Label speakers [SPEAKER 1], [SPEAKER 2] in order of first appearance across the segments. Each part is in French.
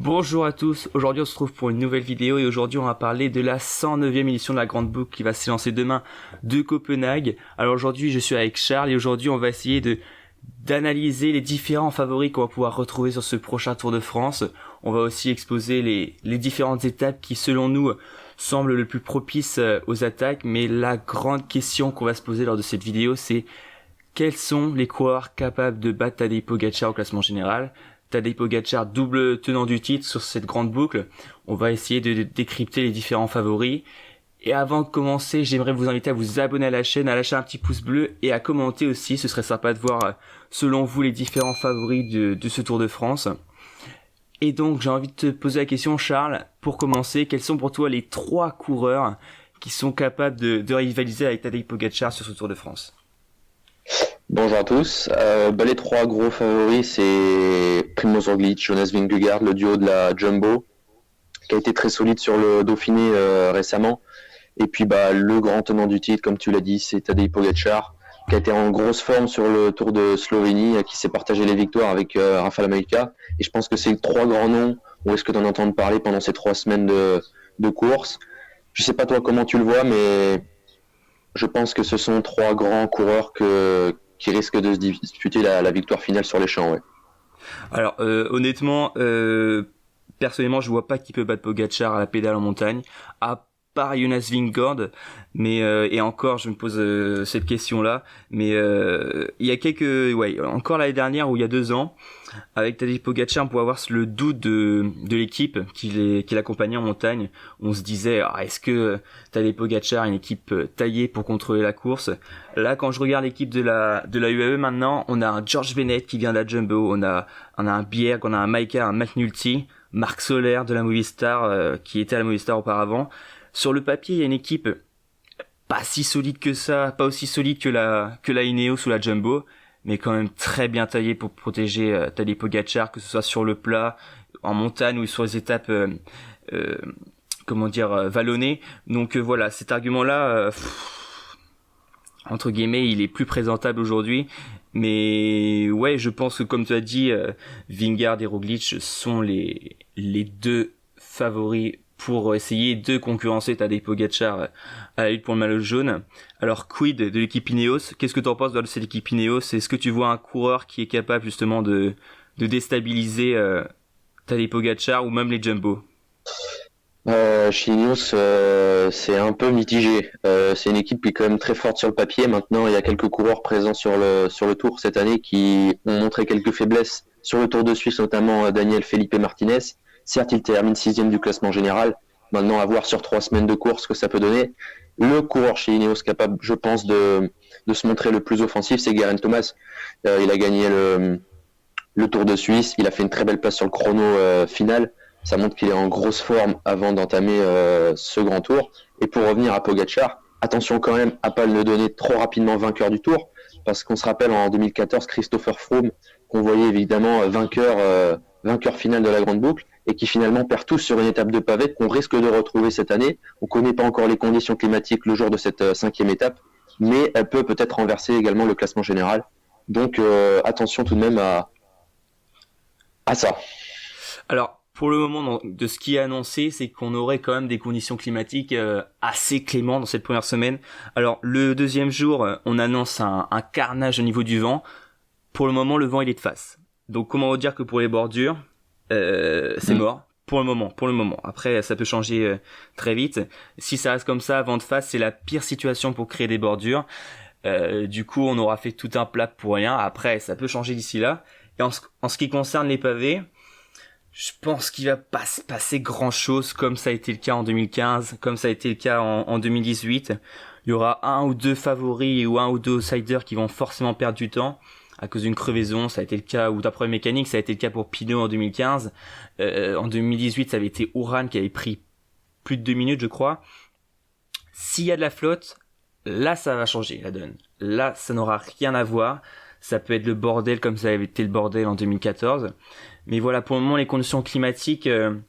[SPEAKER 1] Bonjour à tous, aujourd'hui on se retrouve pour une nouvelle vidéo et aujourd'hui on va parler de la 109e édition de la Grande Boucle qui va s'élancer demain de Copenhague. Alors aujourd'hui je suis avec Charles et aujourd'hui on va essayer d'analyser les différents favoris qu'on va pouvoir retrouver sur ce prochain Tour de France. On va aussi exposer les différentes étapes qui selon nous semblent le plus propices aux attaques, mais la grande question qu'on va se poser lors de cette vidéo c'est quels sont les coureurs capables de battre Tadej Pogačar au classement général. Tadej Pogačar, double tenant du titre sur cette grande boucle. On va essayer de décrypter les différents favoris. Et avant de commencer, j'aimerais vous inviter à vous abonner à la chaîne, à lâcher un petit pouce bleu et à commenter aussi. Ce serait sympa de voir, selon vous, les différents favoris de ce Tour de France. Et donc, j'ai envie de te poser la question, Charles, pour commencer, quels sont pour toi les 3 coureurs qui sont capables de rivaliser avec Tadej Pogačar sur ce Tour de France ?
[SPEAKER 2] Bonjour à tous. Les 3 gros favoris, c'est Primož Roglič, Jonas Vingegaard, le duo de la Jumbo, qui a été très solide sur le Dauphiné récemment. Et puis le grand tenant du titre, comme tu l'as dit, c'est Tadej Pogačar, qui a été en grosse forme sur le Tour de Slovénie, qui s'est partagé les victoires avec Rafał Majka. Et je pense que c'est 3 grands noms où est-ce que tu en entends parler pendant ces 3 semaines de course. Je sais pas toi comment tu le vois, mais je pense que ce sont 3 grands coureurs qui risque de se disputer la victoire finale sur les champs. Ouais.
[SPEAKER 1] Alors honnêtement, personnellement je vois pas qui peut battre Pogačar à la pédale en montagne, à part Jonas Vingegaard, mais et encore je me pose cette question là, mais il y a encore l'année dernière ou il y a 2 ans, avec Tadej Pogačar on pouvait avoir le doute de l'équipe qui l'accompagnait en montagne. On se disait est-ce que Tadej Pogačar a une équipe taillée pour contrôler la course. Là quand je regarde l'équipe de la UAE maintenant, on a un George Bennett qui vient de la Jumbo, on a un Bjerg, on a un Majka, un McNulty, Marc Soler de la Movistar qui était à la Movistar auparavant. Sur le papier, il y a une équipe pas si solide que ça, pas aussi solide que la Ineos ou la Jumbo, mais quand même très bien taillée pour protéger Tadej Pogačar, que ce soit sur le plat, en montagne ou sur les étapes vallonnées. Donc voilà, cet argument-là, entre guillemets, il est plus présentable aujourd'hui. Mais ouais, je pense que comme tu as dit, Vingegaard et Roglič sont les 2 favoris pour essayer de concurrencer Tadej Pogačar à la lutte pour le maillot jaune. Alors quid de l'équipe Ineos ? Qu'est-ce que tu en penses de cette équipe Ineos ? Est-ce que tu vois un coureur qui est capable justement de déstabiliser Tadej Pogačar ou même les Jumbo ?
[SPEAKER 2] Chez Ineos, c'est un peu mitigé. C'est une équipe qui est quand même très forte sur le papier. Maintenant, il y a quelques coureurs présents sur le Tour cette année qui ont montré quelques faiblesses sur le Tour de Suisse, notamment Daniel Felipe Martinez. Certes, il termine 6e du classement général. Maintenant, à voir sur 3 semaines de course ce que ça peut donner. Le coureur chez Ineos capable, je pense, de se montrer le plus offensif, c'est Geraint Thomas. Il a gagné le Tour de Suisse. Il a fait une très belle place sur le chrono final. Ça montre qu'il est en grosse forme avant d'entamer ce grand tour. Et pour revenir à Pogačar, attention quand même à pas le donner trop rapidement vainqueur du tour, parce qu'on se rappelle en 2014 Christopher Froome, qu'on voyait évidemment vainqueur final de la Grande Boucle, et qui finalement perd tous sur une étape de pavé qu'on risque de retrouver cette année. On ne connaît pas encore les conditions climatiques le jour de cette 5e étape, mais elle peut peut-être renverser également le classement général. Donc attention tout de même à ça.
[SPEAKER 1] Alors, pour le moment, de ce qui est annoncé, c'est qu'on aurait quand même des conditions climatiques assez clémentes dans cette première semaine. Alors, le 2e jour, on annonce un carnage au niveau du vent. Pour le moment, le vent, il est de face. Donc, comment dire que pour les bordures, c'est mort. Pour le moment. Après, ça peut changer très vite. Si ça reste comme ça, vent de face, c'est la pire situation pour créer des bordures. Du coup, on aura fait tout un plat pour rien. Après, ça peut changer d'ici là. Et en ce qui concerne les pavés, je pense qu'il va pas se passer grand chose comme ça a été le cas en 2015, comme ça a été le cas en 2018. Il y aura 1 ou 2 favoris ou 1 ou 2 outsiders qui vont forcément perdre du temps à cause d'une crevaison. Ça a été le cas, ou d'un problème mécanique, ça a été le cas pour Pinot en 2015. En 2018, ça avait été Uran qui avait pris plus de 2 minutes, je crois. S'il y a de la flotte, là, ça va changer la donne. Là, ça n'aura rien à voir. Ça peut être le bordel comme ça avait été le bordel en 2014. Mais voilà, pour le moment, les conditions climatiques, elles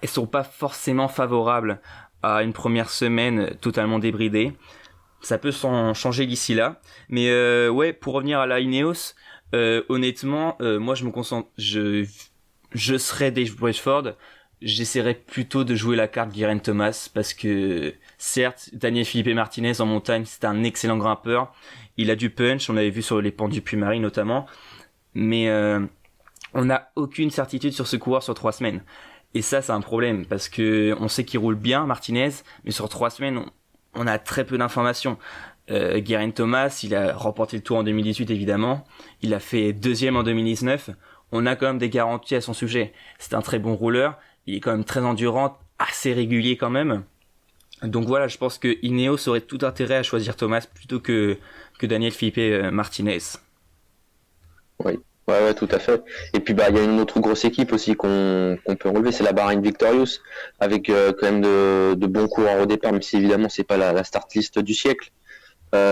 [SPEAKER 1] sont pas forcément favorables à une première semaine totalement débridée. Ça peut changer d'ici là. Mais ouais, pour revenir à la Ineos, honnêtement, moi je me concentre, je serais Dave Bradford, j'essaierais plutôt de jouer la carte Geraint Thomas parce que certes, Daniel Felipe Martinez en montagne, c'est un excellent grimpeur. Il a du punch, on l'avait vu sur les pentes du Puy-Marie notamment, mais on n'a aucune certitude sur ce coureur sur 3 semaines. Et ça, c'est un problème parce que on sait qu'il roule bien, Martinez, mais sur 3 semaines, on a très peu d'informations. Geraint Thomas, il a remporté le Tour en 2018 évidemment, il a fait 2e en 2019. On a quand même des garanties à son sujet. C'est un très bon rouleur, il est quand même très endurant, assez régulier quand même. Donc voilà, je pense que Ineos aurait tout intérêt à choisir Thomas plutôt que Daniel Felipe Martinez.
[SPEAKER 2] Oui, ouais, tout à fait. Et puis il y a une autre grosse équipe aussi qu'on peut relever, c'est la Bahrain Victorious, avec quand même de bons coureurs au départ, même si évidemment c'est pas la start list du siècle.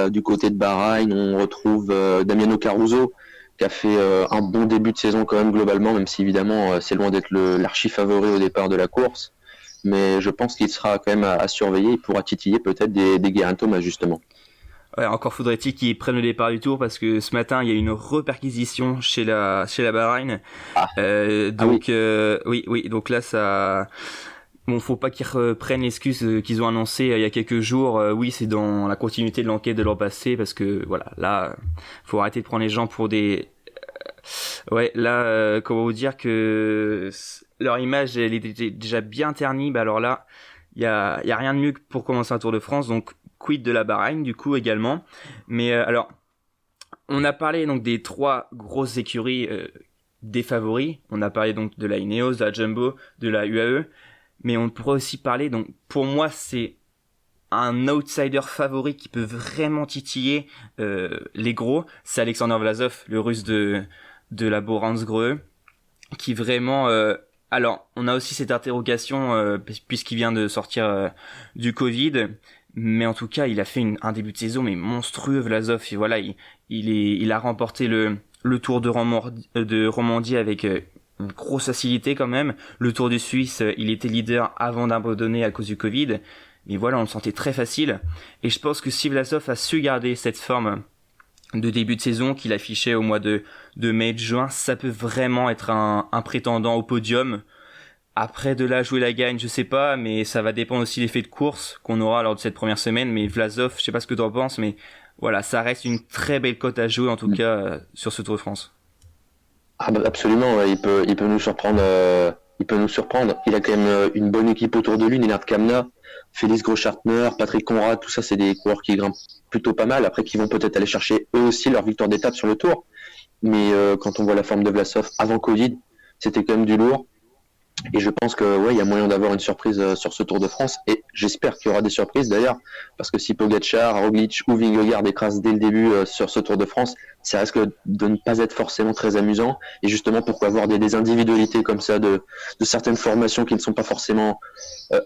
[SPEAKER 2] Du côté de Bahreïn, on retrouve Damiano Caruso, qui a fait un bon début de saison quand même globalement, même si évidemment c'est loin d'être l'archi favori au départ de la course. Mais je pense qu'il sera quand même à surveiller, il pourra titiller peut-être des Geraint Thomas justement.
[SPEAKER 1] Ouais, encore faudrait-il qu'ils prennent le départ du Tour parce que ce matin il y a eu une reperquisition chez la Bahreïn. Donc oui, donc là ça. Bon, faut pas qu'ils reprennent l'excuse qu'ils ont annoncé il y a quelques jours. Oui, c'est dans la continuité de l'enquête de l'an passé parce que voilà, là, faut arrêter de prendre les gens pour des. Ouais, là, comment vous dire que leur image elle est déjà bien ternie. Bah alors là, il y a rien de mieux que pour commencer un Tour de France. Donc quid de la Bahreïn du coup également. Mais alors, on a parlé donc des 3 grosses écuries des favoris. On a parlé donc de la Ineos, de la Jumbo, de la UAE. Mais on pourrait aussi parler, donc pour moi c'est un outsider favori qui peut vraiment titiller les gros, c'est Alexander Vlasov, le russe de la Boransgrø, qui vraiment... alors, on a aussi cette interrogation puisqu'il vient de sortir du Covid, mais en tout cas, il a fait un début de saison mais monstrueux, Vlasov, et voilà, il a remporté le Tour de Romandie avec... une grosse facilité quand même. Le Tour du Suisse, il était leader avant d'abandonner à cause du Covid. Mais voilà, on le sentait très facile. Et je pense que si Vlasov a su garder cette forme de début de saison qu'il affichait au mois de mai et de juin, ça peut vraiment être un prétendant au podium. Après, de là, jouer la gagne, je sais pas, mais ça va dépendre aussi de l'effet de course qu'on aura lors de cette première semaine. Mais Vlasov, je sais pas ce que tu en penses, mais voilà, ça reste une très belle cote à jouer, en tout cas, sur ce Tour de France.
[SPEAKER 2] Ah absolument, ouais, il peut nous surprendre. Il peut nous surprendre. Il a quand même une bonne équipe autour de lui, Lennart Kamna, Félix Groschartner, Patrick Conrad, tout ça, c'est des coureurs qui grimpent plutôt pas mal. Après, qui vont peut-être aller chercher eux aussi leur victoire d'étape sur le Tour. Mais quand on voit la forme de Vlasov avant Covid, c'était quand même du lourd. Et je pense que il y a moyen d'avoir une surprise sur ce Tour de France. Et j'espère qu'il y aura des surprises d'ailleurs, parce que si Pogačar, Roglic ou Vingegaard écrasent dès le début sur ce Tour de France, ça risque de ne pas être forcément très amusant. Et justement, pourquoi avoir des individualités comme ça de certaines formations qui ne sont pas forcément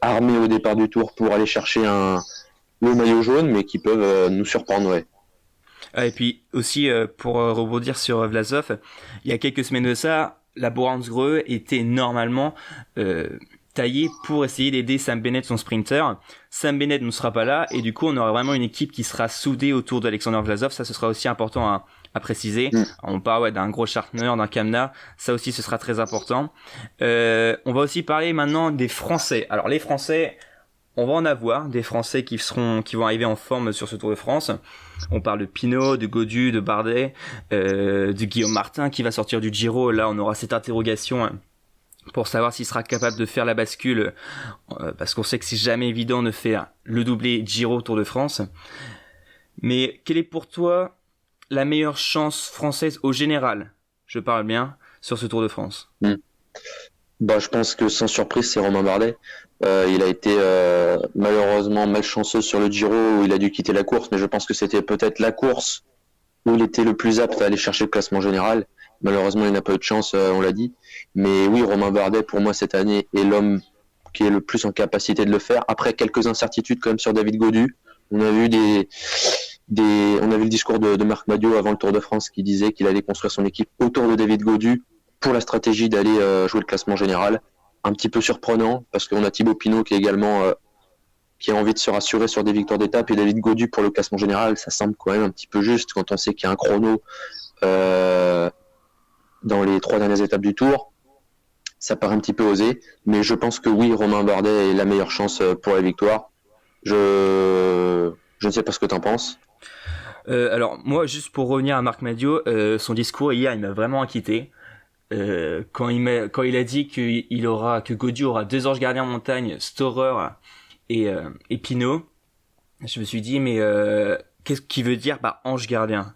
[SPEAKER 2] armées au départ du Tour pour aller chercher le maillot jaune, mais qui peuvent nous surprendre, ouais.
[SPEAKER 1] Et puis aussi, pour rebondir sur Vlasov, il y a quelques semaines de ça, la Boransgrø était normalement taillée pour essayer d'aider Sam Bennett, son sprinter. Sam Bennett ne sera pas là et du coup on aura vraiment une équipe qui sera soudée autour d'Alexander Vlasov. Ça, ce sera aussi important à préciser. On parle d'un gros Schartner, d'un Kamna, ça aussi ce sera très important. On va aussi parler maintenant des Français. Alors les Français, on va en avoir des Français qui vont arriver en forme sur ce Tour de France. On parle de Pinot, de Gaudu, de Bardet, de Guillaume Martin qui va sortir du Giro. Là, on aura cette interrogation pour savoir s'il sera capable de faire la bascule, parce qu'on sait que c'est jamais évident de faire le doublé Giro Tour de France. Mais quelle est pour toi la meilleure chance française au général, je parle bien, sur ce Tour de France?
[SPEAKER 2] Je pense que sans surprise, c'est Romain Bardet. Il a été malheureusement malchanceux sur le Giro où il a dû quitter la course, mais je pense que c'était peut-être la course où il était le plus apte à aller chercher le classement général. Malheureusement, il n'a pas eu de chance, on l'a dit. Mais oui, Romain Bardet, pour moi, cette année, est l'homme qui est le plus en capacité de le faire. Après, quelques incertitudes quand même sur David Gaudu. On a vu on a vu le discours de Marc Madiot avant le Tour de France qui disait qu'il allait construire son équipe autour de David Gaudu pour la stratégie d'aller jouer le classement général. Un petit peu surprenant parce qu'on a Thibaut Pinot qui est également qui a envie de se rassurer sur des victoires d'étape et David Gaudu pour le classement général. Ça semble quand même un petit peu juste quand on sait qu'il y a un chrono dans les 3 dernières étapes du Tour. ça paraît un petit peu osé, mais je pense que oui, Romain Bardet est la meilleure chance pour la victoire. Je ne sais pas ce que tu en penses.
[SPEAKER 1] Alors moi, juste pour revenir à Marc Madiot, son discours hier, il m'a vraiment inquiété. Quand il a dit que Gaudu aura 2 anges gardiens en montagne, Storer et Pinot, je me suis dit mais qu'est-ce qu'il veut dire par ange gardien?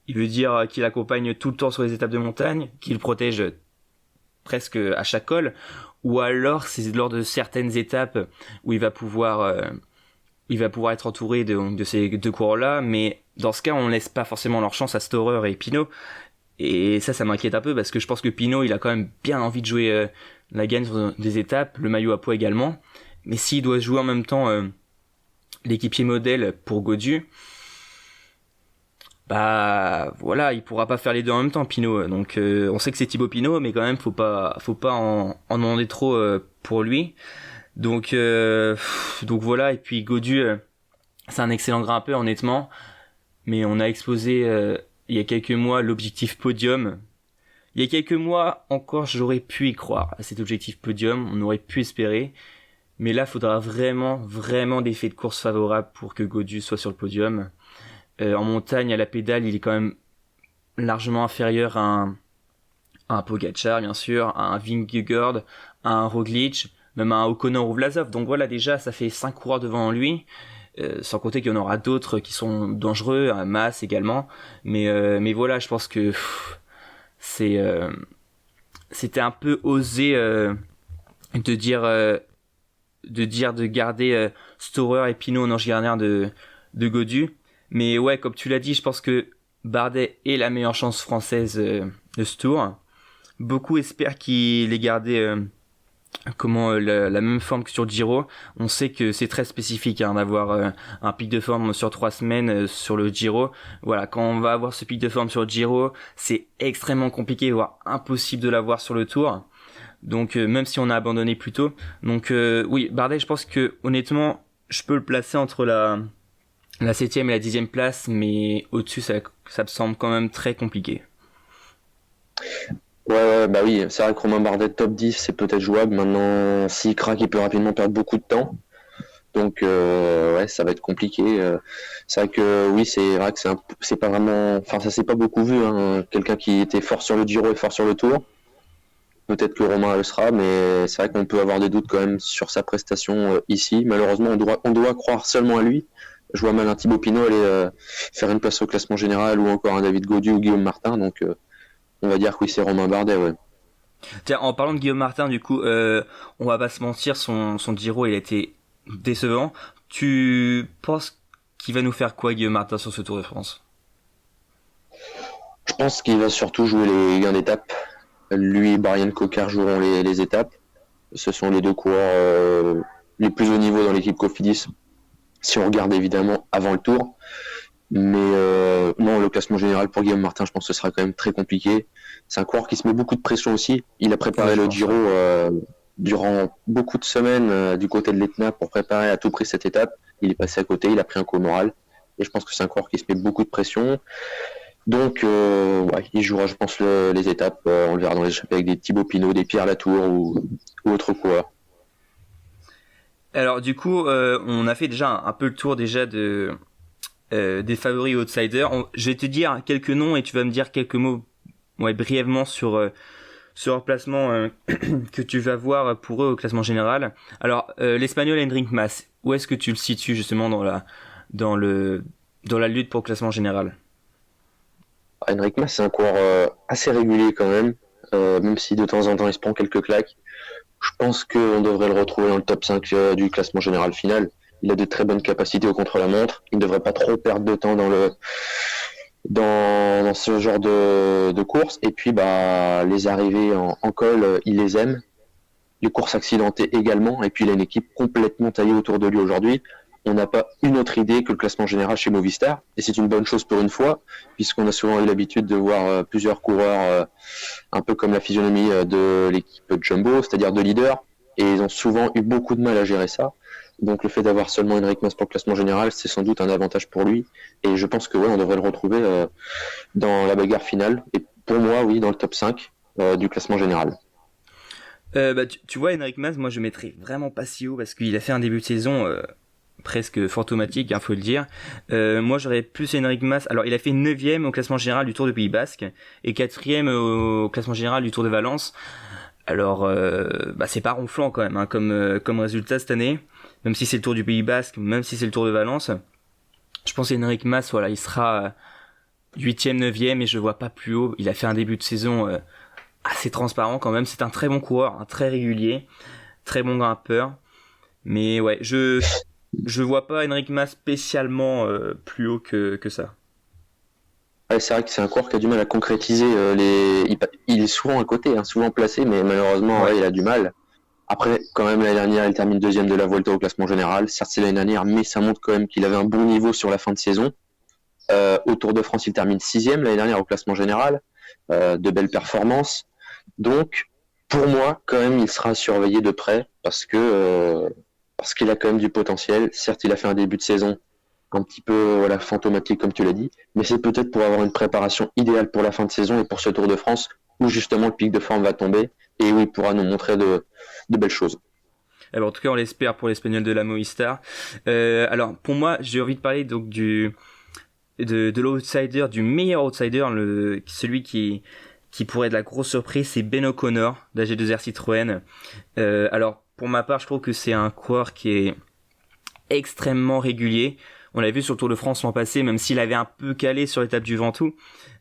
[SPEAKER 1] Il veut dire qu'il accompagne tout le temps sur les étapes de montagne, qu'il protège presque à chaque col, ou alors c'est lors de certaines étapes où il va pouvoir être entouré de ces 2 coureurs-là, mais dans ce cas, on laisse pas forcément leur chance à Storer et Pinot. Et ça m'inquiète un peu parce que je pense que Pinot, il a quand même bien envie de jouer la gagne sur des étapes, le maillot à poids également. Mais s'il doit jouer en même temps l'équipier modèle pour Gaudu, bah voilà, il pourra pas faire les deux en même temps, Pinot. Donc on sait que c'est Thibaut Pinot, mais quand même faut pas en demander trop pour lui. Donc voilà, et puis Gaudu, c'est un excellent grimpeur honnêtement, mais on a explosé il y a quelques mois l'objectif podium. Il y a quelques mois encore, j'aurais pu y croire à cet objectif podium, on aurait pu espérer, mais là, faudra vraiment des faits de course favorables pour que Gaudu soit sur le podium. En montagne, à la pédale, il est quand même largement inférieur à un Pogačar, bien sûr, à un Vingegaard, à un Roglic, même à un O'Connor ou Vlasov. Donc voilà, déjà, ça fait 5 coureurs devant lui. Sans compter qu'il y en aura d'autres qui sont dangereux, à Mas également. Mais voilà, je pense que c'était un peu osé de garder Storer et Pinot en ange gardien de Gaudu. Mais ouais, comme tu l'as dit, je pense que Bardet est la meilleure chance française de ce tour. Beaucoup espèrent qu'il ait gardé la même forme que sur le Giro. On sait que c'est très spécifique d'avoir un pic de forme sur 3 semaines sur le Giro. Voilà, quand on va avoir ce pic de forme sur le Giro, c'est extrêmement compliqué, voire impossible de l'avoir sur le Tour. Donc même si on a abandonné plus tôt. Donc oui, Bardet, je pense que honnêtement, je peux le placer entre la 7e et la 10e place, mais au-dessus, ça me semble quand même très compliqué.
[SPEAKER 2] Ouais, bah oui, c'est vrai que Romain Bardet top 10, c'est peut-être jouable. Maintenant, s'il craque, il peut rapidement perdre beaucoup de temps. Donc, ouais, ça va être compliqué. C'est vrai que oui, c'est vrai que c'est pas vraiment, enfin, ça s'est pas beaucoup vu, hein. Quelqu'un qui était fort sur le Giro et fort sur le Tour. Peut-être que Romain le sera, mais c'est vrai qu'on peut avoir des doutes quand même sur sa prestation ici. Malheureusement, on doit croire seulement à lui. Je vois mal un Thibaut Pinot aller faire une place au classement général ou encore un David Gaudu ou Guillaume Martin. Donc, on va dire que oui, c'est Romain Bardet, ouais.
[SPEAKER 1] Tiens, en parlant de Guillaume Martin, du coup, on va pas se mentir, son Giro, il a été décevant. Tu penses qu'il va nous faire quoi, Guillaume Martin, sur ce Tour de France?
[SPEAKER 2] Je pense qu'il va surtout jouer les gains d'étape. Lui et Brian Cocard joueront les étapes. Ce sont les 2 coureurs les plus haut niveau dans l'équipe Cofidis, si on regarde évidemment avant le Tour. Mais non, le classement général pour Guillaume Martin, je pense que ce sera quand même très compliqué. C'est un coureur qui se met beaucoup de pression aussi. Il a préparé le Giro durant beaucoup de semaines du côté de l'Etna pour préparer à tout prix cette étape. Il est passé à côté, il a pris un coup au moral. Et je pense que c'est un coureur qui se met beaucoup de pression. Donc, ouais, il jouera, je pense, les étapes. On le verra dans les échappées avec des Thibaut Pinot, des Pierre Latour ou autres coureurs.
[SPEAKER 1] Alors, du coup, on a fait déjà un peu le tour déjà des favoris outsiders. Je vais te dire quelques noms et tu vas me dire quelques mots, ouais, brièvement sur leur placement que tu vas voir pour eux au classement général. Alors, l'Espagnol Enric Mas, où est-ce que tu le situes justement dans la lutte pour le classement général?
[SPEAKER 2] Enric Mas, c'est un coureur assez régulier quand même si de temps en temps il se prend quelques claques. Je pense qu'on devrait le retrouver dans le top 5 du classement général final. Il a de très bonnes capacités au contre-la-montre. Il ne devrait pas trop perdre de temps dans ce genre de course. Et puis, bah, les arrivées en col, il les aime. Les courses accidentées également. Et puis, il a une équipe complètement taillée autour de lui aujourd'hui. On n'a pas une autre idée que le classement général chez Movistar. Et c'est une bonne chose pour une fois, puisqu'on a souvent eu l'habitude de voir plusieurs coureurs un peu comme la physionomie de l'équipe Jumbo, c'est-à-dire de leaders. Et ils ont souvent eu beaucoup de mal à gérer ça. Donc le fait d'avoir seulement Enric Mas pour le classement général, c'est sans doute un avantage pour lui. Et je pense que ouais, on devrait le retrouver dans la bagarre finale. Et pour moi, oui, dans le top 5 du classement général.
[SPEAKER 1] Tu vois, Enric Mas, moi je mettrais vraiment pas si haut parce qu'il a fait un début de saison presque fantomatique, faut le dire. Moi j'aurais plus Enric Mas. Alors il a fait 9ème au classement général du Tour du Pays Basque et 4ème au classement général du Tour de Valence. Alors c'est pas ronflant quand même comme résultat cette année, même si c'est le Tour du Pays Basque, même si c'est le Tour de Valence. Je pense qu'Enric Mas, voilà, il sera 8ème, 9ème et je vois pas plus haut. Il a fait un début de saison assez transparent quand même. C'est un très bon coureur, un très régulier, très bon grimpeur. Mais ouais, je vois pas Enric Mas spécialement plus haut que ça.
[SPEAKER 2] Ouais, c'est vrai que c'est un coureur qui a du mal à concrétiser il est souvent à côté, hein, souvent placé, mais malheureusement,
[SPEAKER 1] Ouais.
[SPEAKER 2] ouais, il a du mal. Après, quand même, l'année dernière, il termine deuxième de la Vuelta au classement général. Certes, c'est l'année dernière, mais ça montre quand même qu'il avait un bon niveau sur la fin de saison. Au Tour de France, il termine sixième l'année dernière au classement général. De belles performances. Donc, pour moi, quand même, il sera surveillé de près parce qu'il a quand même du potentiel. Certes, il a fait un début de saison un petit peu voilà, fantomatique, comme tu l'as dit, mais c'est peut-être pour avoir une préparation idéale pour la fin de saison et pour ce Tour de France où justement le pic de forme va tomber et où il pourra nous montrer de belles choses.
[SPEAKER 1] Alors, en tout cas, on l'espère pour l'Espagnol de la Movistar. Alors, pour moi, j'ai envie de parler donc de l'outsider, du meilleur outsider, celui qui pourrait être la grosse surprise, c'est Ben O'Connor d'AG2R Citroën. Alors, pour ma part, je trouve que c'est un coureur qui est extrêmement régulier. On l'a vu sur le Tour de France l'an passé, même s'il avait un peu calé sur l'étape du Ventoux.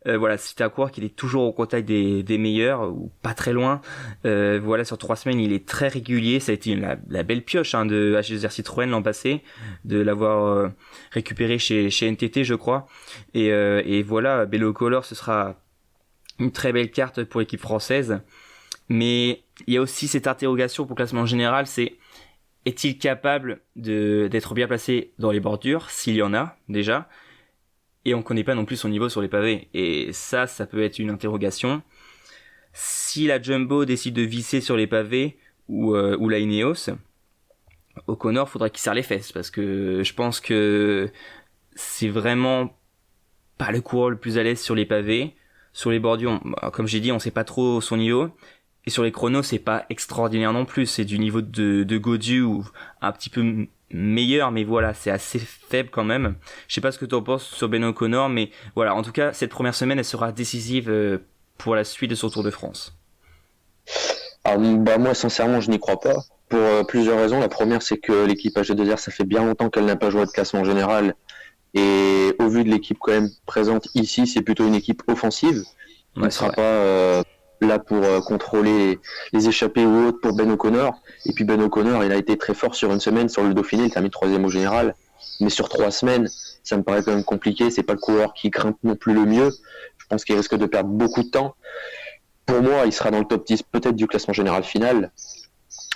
[SPEAKER 1] Voilà, c'était un coureur qui est toujours au contact des meilleurs, ou pas très loin. Voilà, sur 3 semaines, il est très régulier. Ça a été la belle pioche de AG2R Citroën l'an passé, de l'avoir récupéré chez NTT, je crois. Et voilà, Ben O'Connor, ce sera une très belle carte pour l'équipe française. Mais il y a aussi cette interrogation pour le classement général, c'est est-il capable d'être bien placé dans les bordures, s'il y en a déjà, et on connaît pas non plus son niveau sur les pavés. Et ça peut être une interrogation. Si la Jumbo décide de visser sur les pavés ou la Ineos, O'Connor faudrait qu'il serre les fesses parce que je pense que c'est vraiment pas le coureur le plus à l'aise sur les pavés. Sur les bordures, comme j'ai dit, on sait pas trop son niveau. Et sur les chronos, c'est pas extraordinaire non plus. C'est du niveau de Gaudu ou un petit peu meilleur, mais voilà, c'est assez faible quand même. Je sais pas ce que tu en penses sur Ben O'Connor, mais voilà, en tout cas, cette première semaine, elle sera décisive pour la suite de son Tour de France.
[SPEAKER 2] Alors, moi, sincèrement, je n'y crois pas. Pour plusieurs raisons. La première, c'est que l'équipe AG2R, ça fait bien longtemps qu'elle n'a pas joué de classement général. Et au vu de l'équipe quand même présente ici, c'est plutôt une équipe offensive. Il ne sera pas là pour contrôler les échappées ou autres pour Ben O'Connor. Et puis Ben O'Connor, il a été très fort sur une semaine sur le Dauphiné, il termine troisième au général. Mais sur 3 semaines, ça me paraît quand même compliqué. C'est pas le coureur qui grimpe non plus le mieux. Je pense qu'il risque de perdre beaucoup de temps. Pour moi, il sera dans le top 10 peut-être du classement général final,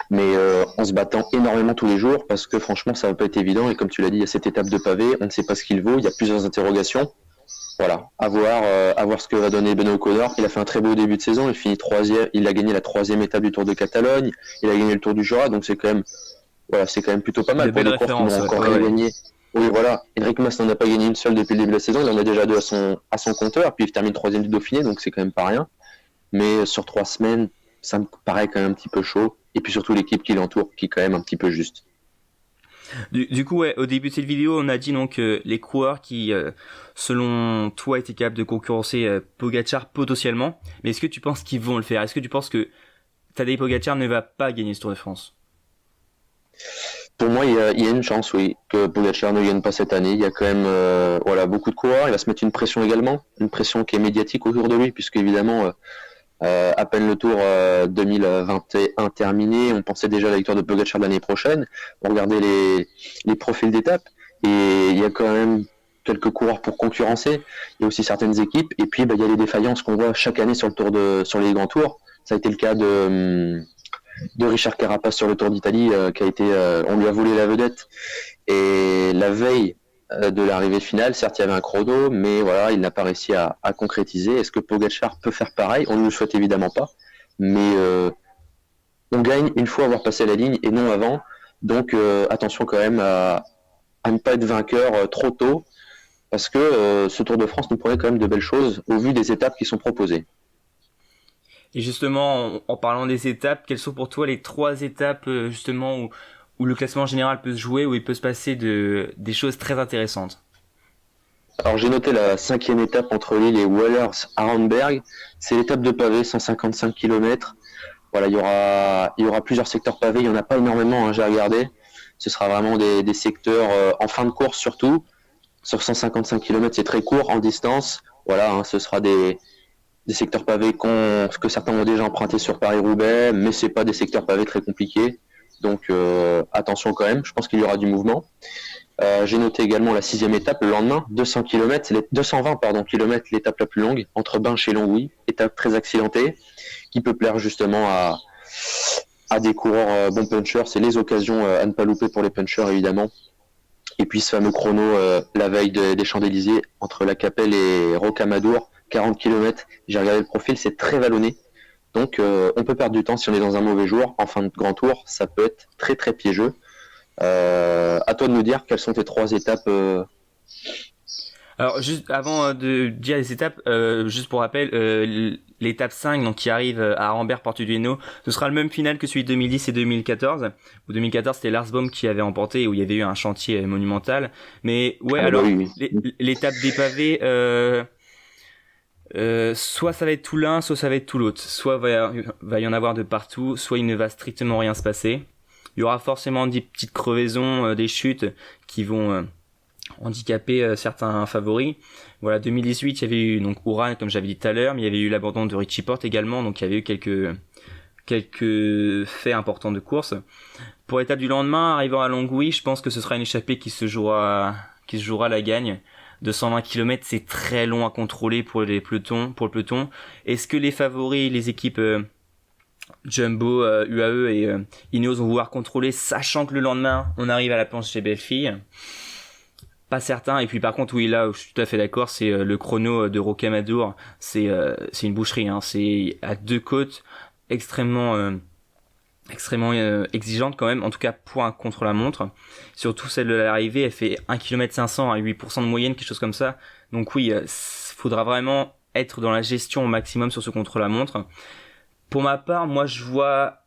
[SPEAKER 2] mais en se battant énormément tous les jours parce que franchement, ça va pas être évident. Et comme tu l'as dit, il y a cette étape de pavé, on ne sait pas ce qu'il vaut. Il y a plusieurs interrogations. Voilà, à voir ce que va donner Benoît O'Connor. Il a fait un très beau début de saison, il finit troisième, il a gagné la 3e étape du Tour de Catalogne, il a gagné le Tour du Jura, donc c'est quand même plutôt pas mal
[SPEAKER 1] pour des
[SPEAKER 2] coureurs qui n'ont encore rien gagné. Oui, voilà. Enric Mas n'en a pas gagné une seule depuis le début de la saison, il en a déjà 2 à son compteur, puis il termine troisième du Dauphiné, donc c'est quand même pas rien. Mais sur 3 semaines, ça me paraît quand même un petit peu chaud, et puis surtout l'équipe qui l'entoure, qui est quand même un petit peu juste.
[SPEAKER 1] Du coup, ouais, au début de cette vidéo, on a dit donc les coureurs qui, selon toi, étaient capables de concurrencer Pogacar potentiellement. Mais est-ce que tu penses qu'ils vont le faire? Est-ce que tu penses que Tadej Pogacar ne va pas gagner ce Tour de France?
[SPEAKER 2] Pour moi, il y a une chance, oui, que Pogacar ne gagne pas cette année. Il y a quand même beaucoup de coureurs. Il va se mettre une pression également, une pression qui est médiatique autour de lui, puisque évidemment, à peine le Tour 2021 terminé, on pensait déjà à la victoire de Pogacar l'année prochaine. On regardait les profils d'étape et il y a quand même quelques coureurs pour concurrencer. Il y a aussi certaines équipes et puis il y a les défaillances qu'on voit chaque année sur les grands tours. Ça a été le cas de Richard Carapaz sur le Tour d'Italie qui a été on lui a volé la vedette et la veille de l'arrivée finale, certes il y avait un chrono, mais voilà, il n'a pas réussi à concrétiser. Est-ce que Pogacar peut faire pareil? On ne le souhaite évidemment pas, mais on gagne une fois avoir passé la ligne et non avant, donc attention quand même à ne pas être vainqueur trop tôt, parce que ce Tour de France nous promet quand même de belles choses au vu des étapes qui sont proposées.
[SPEAKER 1] Et justement, en parlant des étapes, quelles sont pour toi les 3 étapes justement où le classement général peut se jouer, où il peut se passer des choses très intéressantes?
[SPEAKER 2] Alors j'ai noté la 5e étape entre Lille et Wallers-Arenberg. C'est l'étape de pavé, 155 km. Voilà, il y aura plusieurs secteurs pavés. Il n'y en a pas énormément, hein, j'ai regardé. Ce sera vraiment des secteurs en fin de course surtout. Sur 155 km, c'est très court en distance. Voilà, hein, ce sera des secteurs pavés que certains ont déjà emprunté sur Paris-Roubaix, mais c'est pas des secteurs pavés très compliqués. Donc attention quand même, je pense qu'il y aura du mouvement. J'ai noté également la 6e étape le lendemain, 200 km, c'est 220 km, l'étape la plus longue, entre Binche et Longwy, étape très accidentée, qui peut plaire justement à des coureurs bons punchers. C'est les occasions à ne pas louper pour les punchers évidemment. Et puis ce fameux chrono la veille des Champs-Élysées entre La Capelle et Rocamadour, 40 km. J'ai regardé le profil, c'est très vallonné. Donc on peut perdre du temps si on est dans un mauvais jour. En fin de grand tour, ça peut être très très piégeux. À toi de nous dire quelles sont tes 3 étapes.
[SPEAKER 1] Alors juste avant de dire les étapes, juste pour rappel, l'étape 5 donc qui arrive à Rambert Porte du Hainaut, ce sera le même final que celui de 2010 et 2014. Où 2014 c'était Lars Boom qui avait remporté, où il y avait eu un chantier monumental. Mais ouais, alors
[SPEAKER 2] Oui.
[SPEAKER 1] l'étape des pavés, soit ça va être tout l'un, soit ça va être tout l'autre. Soit va y en avoir de partout, soit il ne va strictement rien se passer. Il y aura forcément des petites crevaisons, des chutes qui vont handicaper certains favoris. Voilà, 2018, il y avait eu donc Uran, comme j'avais dit tout à l'heure, mais il y avait eu l'abandon de Richie Porte également, donc il y avait eu quelques faits importants de course. Pour l'étape du lendemain, arrivant à Longwy, je pense que ce sera une échappée qui se jouera la gagne. 220 km, c'est très long à contrôler pour le peloton. Est-ce que les favoris, les équipes Jumbo, UAE et Ineos vont vouloir contrôler, sachant que le lendemain, on arrive à la planche chez Bellefille? Pas certain. Et puis par contre, oui, là où je suis tout à fait d'accord, c'est le chrono de Rocamadour. C'est une boucherie. Hein. C'est à 2 côtes extrêmement exigeante quand même, en tout cas pour un contre-la-montre. Surtout celle de l'arrivée, elle fait 1 km 500 à 8% de moyenne, quelque chose comme ça. Donc oui, faudra vraiment être dans la gestion au maximum sur ce contre-la-montre. Pour ma part, moi je vois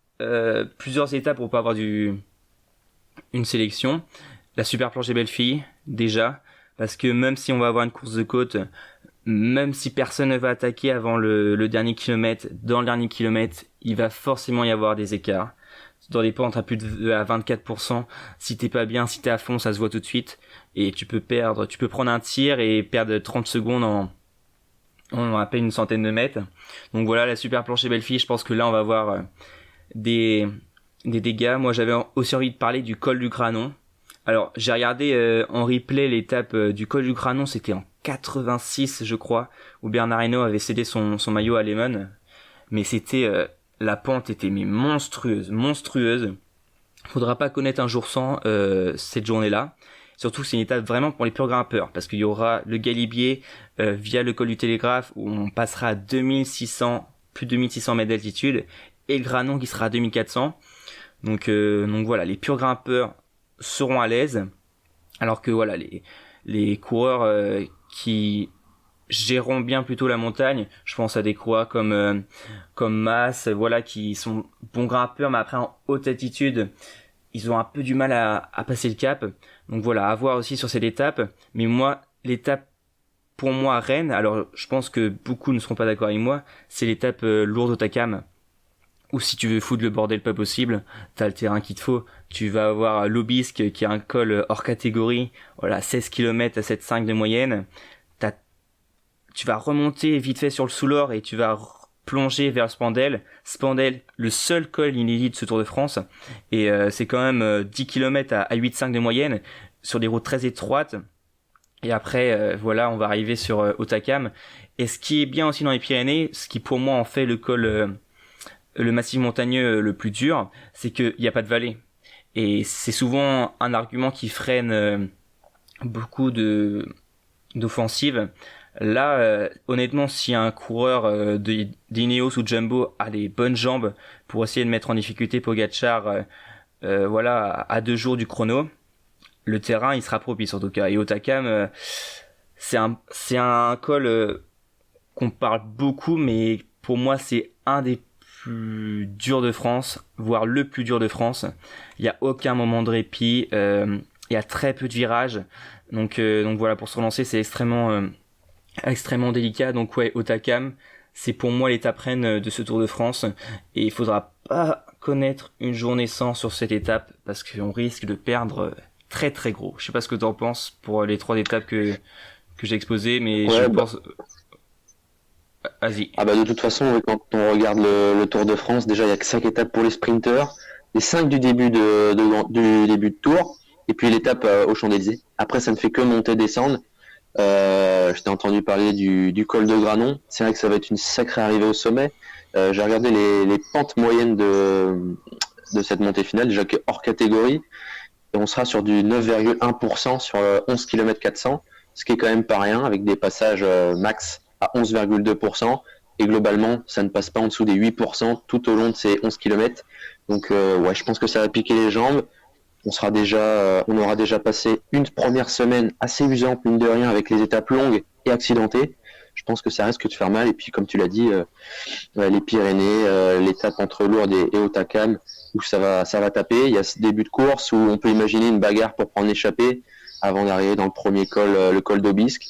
[SPEAKER 1] plusieurs étapes pour pas avoir une sélection. La super planche des Bellefille, déjà, parce que même si on va avoir une course de côte, même si personne ne va attaquer avant le dernier kilomètre, dans le dernier kilomètre, il va forcément y avoir des écarts. Dans les pentes à plus de à 24%, si t'es pas bien, si t'es à fond, ça se voit tout de suite. Et tu peux prendre un tir et perdre 30 secondes en à peine une centaine de mètres. Donc voilà, la super planche des Bellefille, je pense que là on va avoir des dégâts. Moi j'avais aussi envie de parler du col du Granon. Alors, j'ai regardé en replay l'étape du col du Granon, c'était en 86, je crois, où Bernard Hinault avait cédé son maillot à Lehman. Mais la pente était monstrueuse. Faudra pas connaître un jour sans cette journée-là. Surtout que c'est une étape vraiment pour les purs grimpeurs, parce qu'il y aura le Galibier via le col du Télégraphe, où on passera à plus de 2600 mètres d'altitude, et le Granon qui sera à 2400. Donc voilà, les purs grimpeurs seront à l'aise, alors que voilà les coureurs qui géreront bien plutôt la montagne, je pense à des coureurs comme Mas, voilà, qui sont bons grimpeurs, mais après en haute altitude ils ont un peu du mal à passer le cap. Donc voilà, à voir aussi sur cette étape. Mais moi, l'étape pour moi à Rennes, alors je pense que beaucoup ne seront pas d'accord avec moi, c'est l'étape lourde au Takam, ou si tu veux foutre le bordel pas possible, t'as le terrain qu'il te faut. Tu vas avoir l'Aubisque qui a un col hors catégorie, voilà, 16 km à 7,5 de moyenne. Tu vas remonter vite fait sur le Soulor et tu vas plonger vers le Spandel. Spandel, le seul col inédit de ce Tour de France. Et c'est quand même 10 km à 8,5 de moyenne, sur des routes très étroites. Et après, voilà, on va arriver sur Hautacam. Et ce qui est bien aussi dans les Pyrénées, ce qui pour moi en fait le col... le massif montagneux le plus dur, c'est qu'il n'y a pas de vallée. Et c'est souvent un argument qui freine beaucoup d'offensives. Là, honnêtement, si un coureur d'Ineos ou Jumbo a les bonnes jambes pour essayer de mettre en difficulté Pogacar, voilà, à 2 jours du chrono, le terrain il sera propice en tout cas. Et Hautacam, c'est un col qu'on parle beaucoup, mais pour moi c'est un des plus durs de France, voire le plus dur de France. Il y a aucun moment de répit, il y a très peu de virages. Donc voilà, pour se relancer, c'est extrêmement délicat. Donc ouais, Otakam, c'est pour moi l'étape reine de ce Tour de France. Et il faudra pas connaître une journée sans sur cette étape parce qu'on risque de perdre très très gros. Je sais pas ce que t'en penses pour les 3 étapes que j'ai exposées, mais
[SPEAKER 2] Ouais,
[SPEAKER 1] je pense... Vas-y.
[SPEAKER 2] Ah bah de toute façon, quand on regarde le Tour de France, déjà il y a que 5 étapes pour les sprinteurs, les 5 du début du début de tour, et puis l'étape aux Champs-Élysées. Après, ça ne fait que monter, descendre. Je t'ai entendu parler du col de Granon. C'est vrai que ça va être une sacrée arrivée au sommet. J'ai regardé les pentes moyennes de cette montée finale, déjà qui est hors catégorie. Et on sera sur du 9,1% sur 11 km 400, ce qui est quand même pas rien, avec des passages max à 11,2%. Et globalement, ça ne passe pas en dessous des 8% tout au long de ces 11 km. Donc ouais, je pense que ça va piquer les jambes. On aura déjà passé une première semaine assez usante, mine de rien, avec les étapes longues et accidentées. Je pense que ça risque de faire mal. Et puis, comme tu l'as dit, les Pyrénées, l'étape entre Lourdes et Otakam, où ça va taper. Il y a ce début de course où on peut imaginer une bagarre pour prendre l'échappée avant d'arriver dans le premier col, le col d'Aubisque.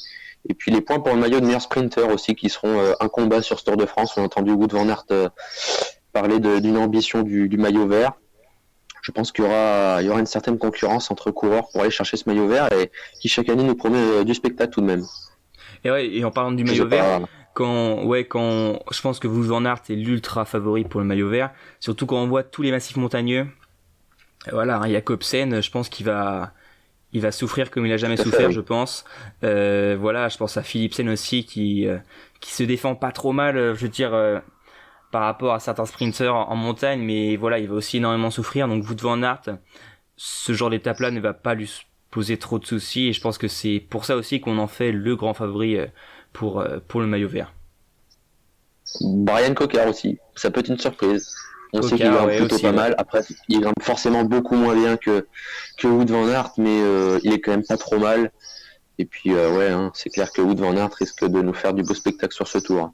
[SPEAKER 2] Et puis les points pour le maillot de meilleur sprinter aussi, qui seront un combat sur ce Tour de France. On a entendu Wout van Aert parler d'une ambition du maillot vert. Je pense qu'il y aura une certaine concurrence entre coureurs pour aller chercher ce maillot vert et qui chaque année nous promet du spectacle tout de même.
[SPEAKER 1] Et ouais, et en parlant du maillot vert, quand je pense que Wout van Aert est l'ultra favori pour le maillot vert, surtout quand on voit tous les massifs montagneux. Voilà, Jacobsen, je pense qu'il va souffrir comme il a jamais souffert, je pense. Voilà, je pense à Philipsen aussi qui se défend pas trop mal, je veux dire par rapport à certains sprinters en montagne, mais voilà, il va aussi énormément souffrir. Donc Wout van Aert, ce genre d'étape-là ne va pas lui poser trop de soucis, et je pense que c'est pour ça aussi qu'on en fait le grand favori pour le maillot vert.
[SPEAKER 2] Brian Cocard aussi, ça peut être une surprise. On sait qu'il grimpe plutôt pas mal. Après, il grimpe forcément beaucoup moins bien que Wout van Aert, mais il est quand même pas trop mal. Et puis ouais, c'est clair que Wout van Aert risque de nous faire du beau spectacle sur ce tour.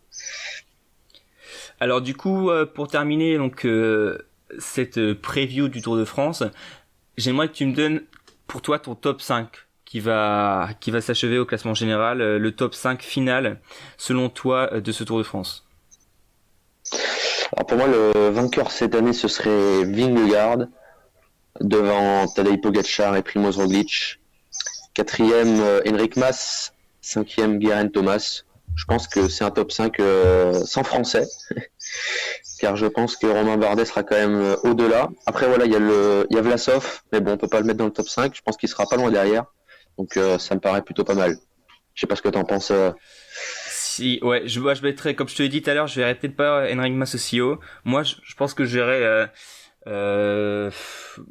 [SPEAKER 1] Alors du coup, pour terminer donc cette preview du Tour de France, j'aimerais que tu me donnes pour toi ton top 5 qui va s'achever au classement général, le top 5 final selon toi de ce Tour de France.
[SPEAKER 2] Alors pour moi, le vainqueur cette année, ce serait Vingegaard, devant Tadej Pogačar et Primož Roglič. 4e, Enric Mas. 5e, Geraint Thomas. Je pense que c'est un top 5 sans français, car je pense que Romain Bardet sera quand même au-delà. Après voilà, il y a Vlasov, mais bon, on peut pas le mettre dans le top 5. Je pense qu'il sera pas loin derrière, donc ça me paraît plutôt pas mal. Je sais pas ce que t'en penses.
[SPEAKER 1] Si, ouais, je mettrais, comme je te l'ai dit tout à l'heure, je verrais peut-être pas Enric Mas aussi haut. Moi, je pense que je verrais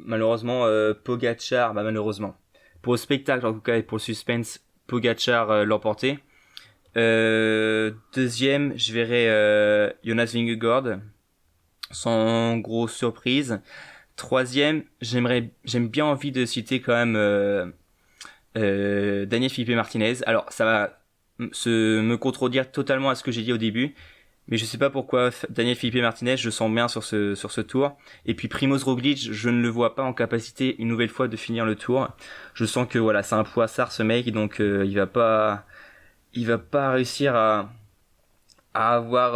[SPEAKER 1] malheureusement Pogačar, malheureusement. Pour le spectacle, en tout cas, et pour le suspense, Pogačar l'emporter. Deuxième, je verrais Jonas Vingegaard, sans grosse surprise. Troisième, j'aime bien envie de citer quand même Daniel Felipe Martinez. Alors, ça va me contredire totalement à ce que j'ai dit au début, mais je sais pas pourquoi Daniel Felipe Martinez, je sens bien sur ce tour. Et puis Primož Roglič, je ne le vois pas en capacité une nouvelle fois de finir le tour. Je sens que voilà, c'est un poissard ce mec, donc il va pas réussir à avoir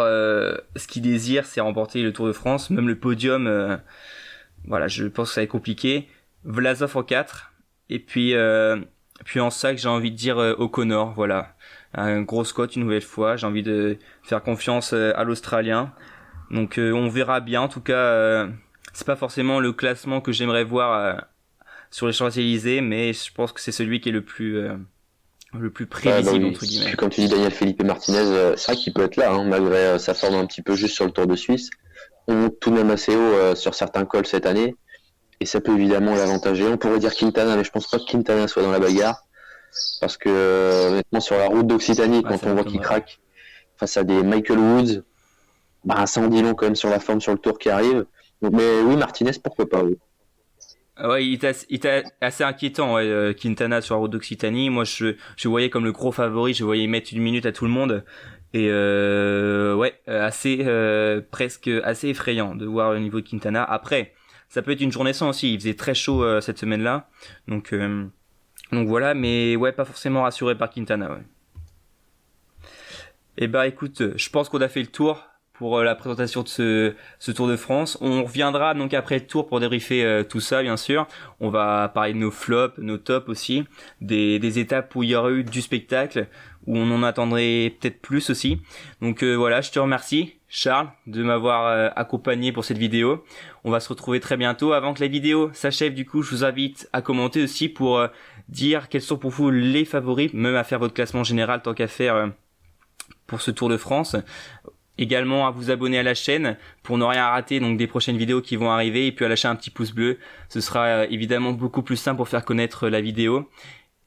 [SPEAKER 1] ce qu'il désire, c'est remporter le Tour de France, même le podium. Voilà, je pense que ça va être compliqué. Vlasov en 4, et puis en 5, j'ai envie de dire O'Connor, voilà. Un gros Scott une nouvelle fois, j'ai envie de faire confiance à l'Australien. Donc on verra bien, en tout cas c'est pas forcément le classement que j'aimerais voir sur les Champs-Élysées, mais je pense que c'est celui qui est le plus prévisible, entre guillemets.
[SPEAKER 2] Puis, comme tu dis, Daniel Felipe Martinez, c'est vrai qu'il peut être là, malgré sa forme un petit peu juste sur le Tour de Suisse. On monte tout de même assez haut sur certains cols cette année, et ça peut évidemment l'avantager. On pourrait dire Quintana, mais je pense pas que Quintana soit dans la bagarre, parce que honnêtement, sur la route d'Occitanie, quand on voit qu'il craque face à des Michael Woods, ça en dit long quand même sur la forme sur le Tour qui arrive. Donc, mais oui, Martinez, pourquoi pas, oui.
[SPEAKER 1] Ouais, il était assez inquiétant, Quintana sur la route d'Occitanie. Moi, je voyais comme le gros favori, je voyais mettre une minute à tout le monde. Et assez presque assez effrayant de voir le niveau de Quintana. Après, ça peut être une journée sans aussi. Il faisait très chaud cette semaine-là, donc voilà. Mais ouais, pas forcément rassuré par Quintana. Ouais. Et bah écoute, je pense qu'on a fait le tour pour la présentation de ce Tour de France. On reviendra donc après le tour pour débriefer tout ça, bien sûr. On va parler de nos flops, nos tops aussi, des étapes où il y aura eu du spectacle, où on en attendrait peut-être plus aussi. Donc voilà, je te remercie, Charles, de m'avoir accompagné pour cette vidéo. On va se retrouver très bientôt. Avant que la vidéo s'achève, du coup, je vous invite à commenter aussi pour dire quels sont pour vous les favoris, même à faire votre classement général tant qu'à faire pour ce Tour de France. Également à vous abonner à la chaîne pour ne rien rater donc des prochaines vidéos qui vont arriver, et puis à lâcher un petit pouce bleu. Ce sera évidemment beaucoup plus simple pour faire connaître la vidéo.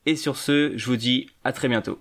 [SPEAKER 1] Et sur ce, je vous dis à très bientôt.